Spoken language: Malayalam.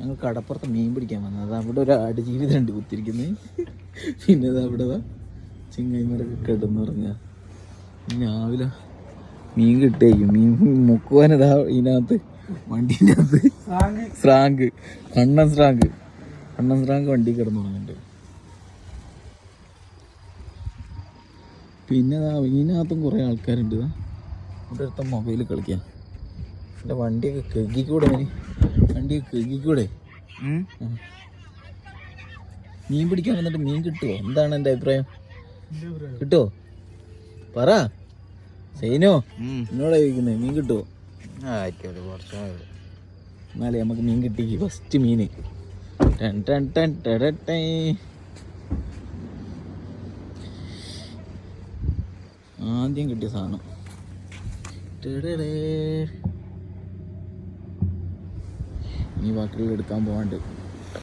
ഞങ്ങൾ കടപ്പുറത്ത് മീൻ പിടിക്കാൻ വന്നത്. അവിടെ ഒരു ആടുജീവിതം ഉണ്ട് കുത്തിരിക്കുന്നത്. പിന്നെ അവിടെ ചിങ്ങൈമരൊക്കെ കിടന്നുറങ്ങുക. രാവിലെ മീൻ കിട്ടുകയും മീൻ മുക്കുവാനതാ ഇതിനകത്ത് വണ്ടീൻ്റെ അകത്ത് സ്രാങ്ക് കണ്ണൻ സ്രാങ്ക് വണ്ടി കിടന്നുറങ്ങുന്നുണ്ട്. പിന്നെ ഇതിനകത്തും കുറേ ആൾക്കാരുണ്ട്. ഇവിടെ അടുത്ത മൊബൈൽ കളിക്കാം. എൻ്റെ വണ്ടിയൊക്കെ കഴുകിക്കൂടെ മീൻ പിടിക്കാൻ വന്നിട്ട് മീൻ കിട്ടുമോ? എന്താണ് എൻ്റെ അഭിപ്രായം? കിട്ടുമോ പറ സൈനോ. എന്നോടാ ചോദിക്കുന്നത് മീൻ കിട്ടുമോ? എന്നാലേ നമുക്ക് മീൻ കിട്ടി. ഫസ്റ്റ് മീന് ആദ്യം കിട്ടിയ സാധനം. ഇനി ബാക്കിയുള്ള എടുക്കാൻ പോകാണ്ട്